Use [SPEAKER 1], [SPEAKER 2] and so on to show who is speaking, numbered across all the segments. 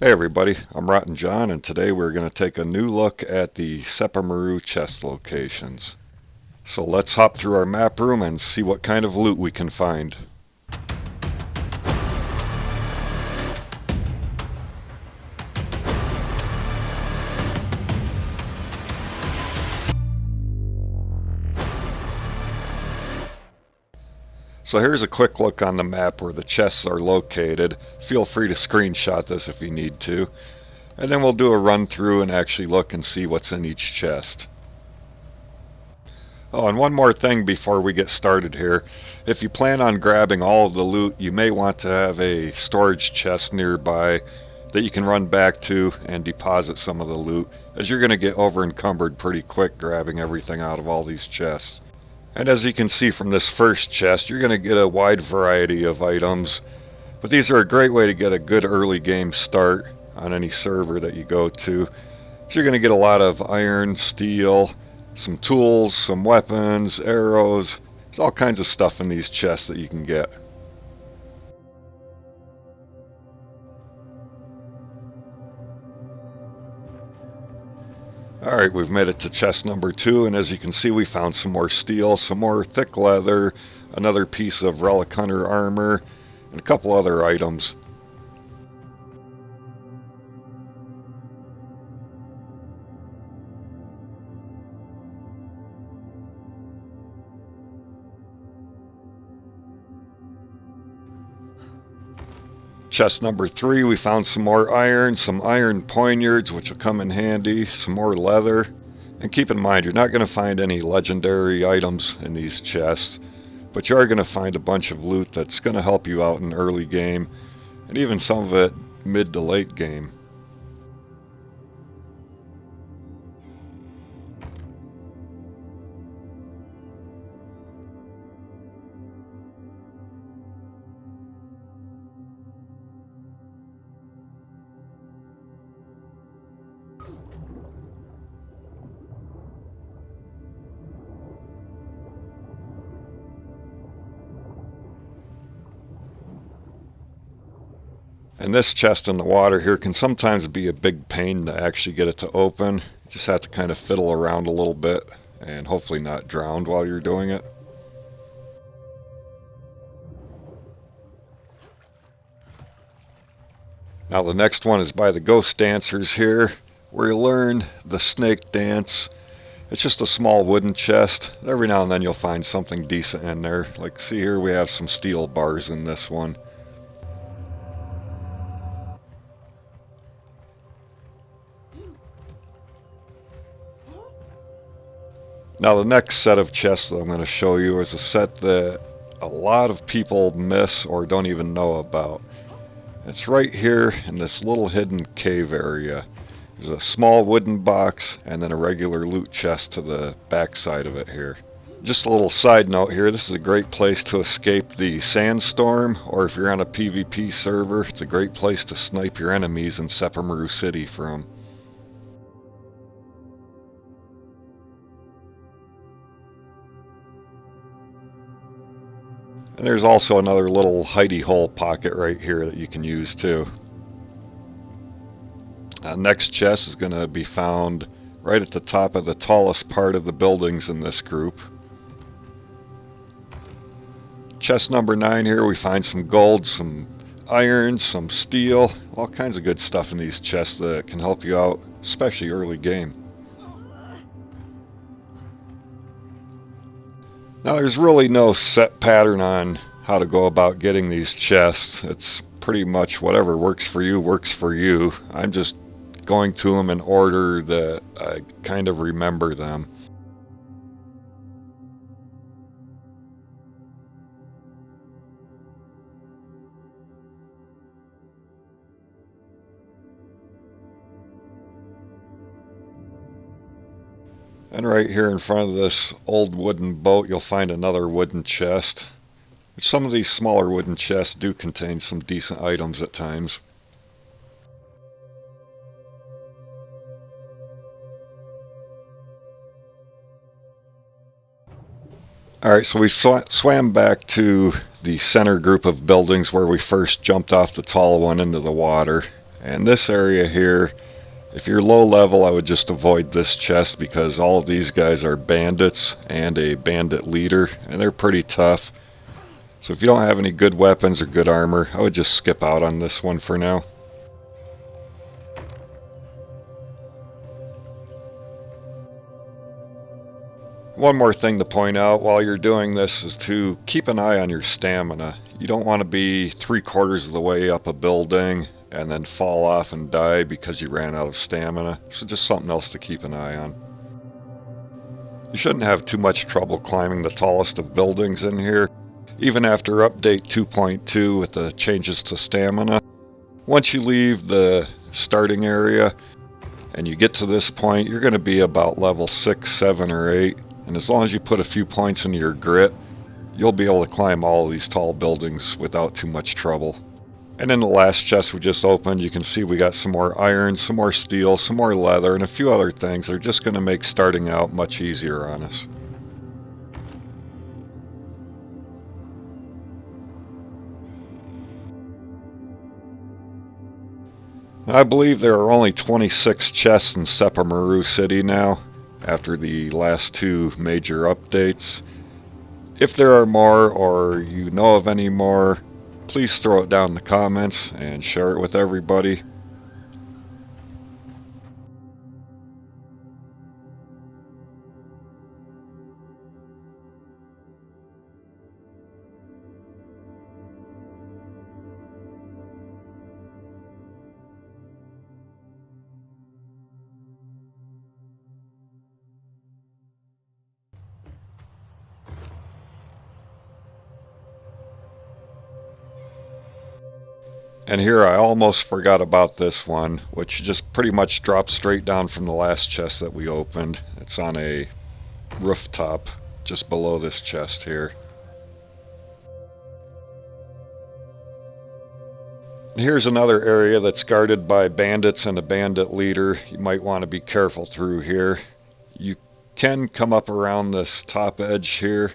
[SPEAKER 1] Hey everybody, I'm Rotten John, and today we're going to take a new look at the Sepermaru chest locations. So let's hop through our map room and see what kind of loot we can find. So here's a quick look on the map where the chests are located. Feel free to screenshot this if you need to. And then we'll do a run through and actually look and see what's in each chest. Oh, and one more thing before we get started here. If you plan on grabbing all of the loot, you may want to have a storage chest nearby that you can run back to and deposit some of the loot, as you're going to get over encumbered pretty quick grabbing everything out of all these chests. And as you can see from this first chest, you're going to get a wide variety of items, but these are a great way to get a good early game start on any server that you go to. So you're going to get a lot of iron, steel, some tools, some weapons, arrows. There's all kinds of stuff in these chests that you can get. Alright, we've made it to chest number 2, and as you can see we found some more steel, some more thick leather, another piece of relic hunter armor, and a couple other items. Chest number 3, we found some more iron, some iron poignards, which will come in handy, some more leather. And keep in mind, you're not going to find any legendary items in these chests, but you are going to find a bunch of loot that's going to help you out in early game, and even some of it mid to late game. And this chest in the water here can sometimes be a big pain to actually get it to open. You just have to kind of fiddle around a little bit and hopefully not drown while you're doing it. Now the next one is by the ghost dancers here, where you learn the snake dance. It's just a small wooden chest. Every now and then you'll find something decent in there. Like, see here, we have some steel bars in this one. Now the next set of chests that I'm going to show you is a set that a lot of people miss or don't even know about. It's right here in this little hidden cave area. There's a small wooden box and then a regular loot chest to the back side of it here. Just a little side note here, this is a great place to escape the sandstorm, or if you're on a PvP server, it's a great place to snipe your enemies in Sepermaru City from. And there's also another little hidey hole pocket right here that you can use too. Next chest is going to be found right at the top of the tallest part of the buildings in this group. Chest number 9 here, we find some gold, some iron, some steel, all kinds of good stuff in these chests that can help you out, especially early game. Now there's really no set pattern on how to go about getting these chests. It's pretty much whatever works for you works for you. I'm just going to them in order that I kind of remember them. And right here in front of this old wooden boat, you'll find another wooden chest. Some of these smaller wooden chests do contain some decent items at times. Alright, so we swam back to the center group of buildings where we first jumped off the tall one into the water. And this area here, if you're low level, I would just avoid this chest because all of these guys are bandits and a bandit leader, and they're pretty tough. So if you don't have any good weapons or good armor, I would just skip out on this one for now. One more thing to point out while you're doing this is to keep an eye on your stamina. You don't want to be 3/4 of the way up a building and then fall off and die because you ran out of stamina. So just something else to keep an eye on. You shouldn't have too much trouble climbing the tallest of buildings in here, even after update 2.2 with the changes to stamina. Once you leave the starting area and you get to this point, you're going to be about level 6, 7, or 8. And as long as you put a few points into your grit, you'll be able to climb all of these tall buildings without too much trouble. And in the last chest we just opened, you can see we got some more iron, some more steel, some more leather, and a few other things. They're just going to make starting out much easier on us. I believe there are only 26 chests in Sepermaru City now, after the last 2 major updates. If there are more, or you know of any more, please throw it down in the comments and share it with everybody. And here I almost forgot about this one, which just pretty much drops straight down from the last chest that we opened. It's on a rooftop just below this chest here. And here's another area that's guarded by bandits and a bandit leader. You might want to be careful through here. You can come up around this top edge here.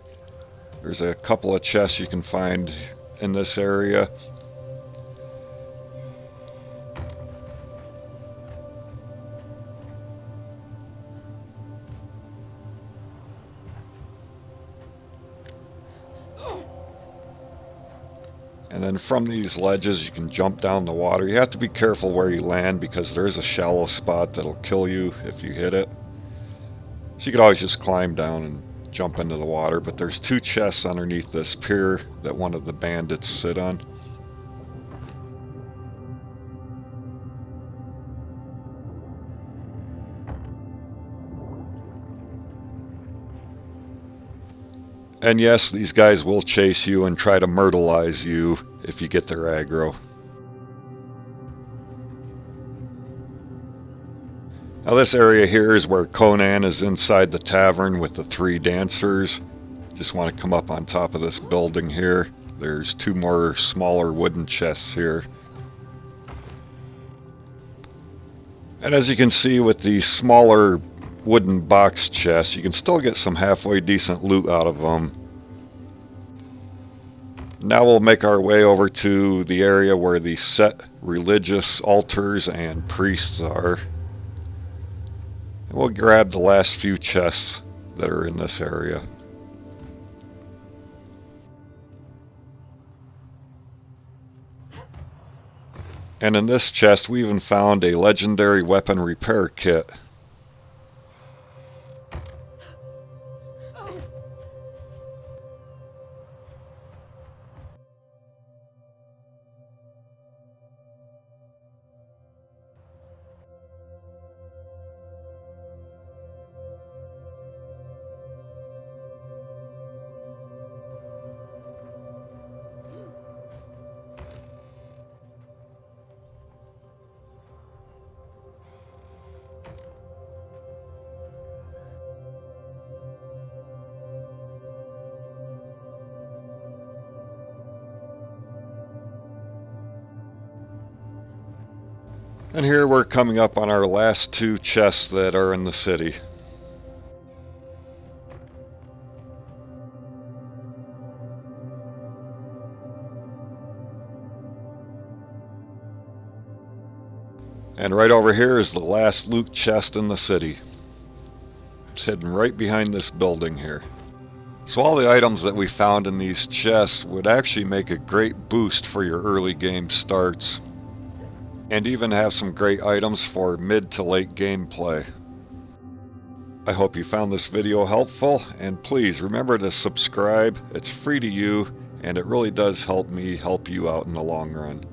[SPEAKER 1] There's a couple of chests you can find in this area. And then from these ledges you can jump down the water. You have to be careful where you land because there's a shallow spot that'll kill you if you hit it. So you could always just climb down and jump into the water, but there's 2 chests underneath this pier that one of the bandits sit on. And yes, these guys will chase you and try to myrtleize you if you get their aggro. Now this area here is where Conan is inside the tavern with the 3 dancers. Just want to come up on top of this building here. There's 2 more smaller wooden chests here. And as you can see with the smaller wooden box chests, you can still get some halfway decent loot out of them. Now we'll make our way over to the area where the set religious altars and priests are. And we'll grab the last few chests that are in this area. And in this chest we even found a legendary weapon repair kit. And here we're coming up on our last 2 chests that are in the city. And right over here is the last loot chest in the city. It's hidden right behind this building here. So all the items that we found in these chests would actually make a great boost for your early game starts, and even have some great items for mid to late gameplay. I hope you found this video helpful, and please remember to subscribe. It's free to you, and it really does help me help you out in the long run.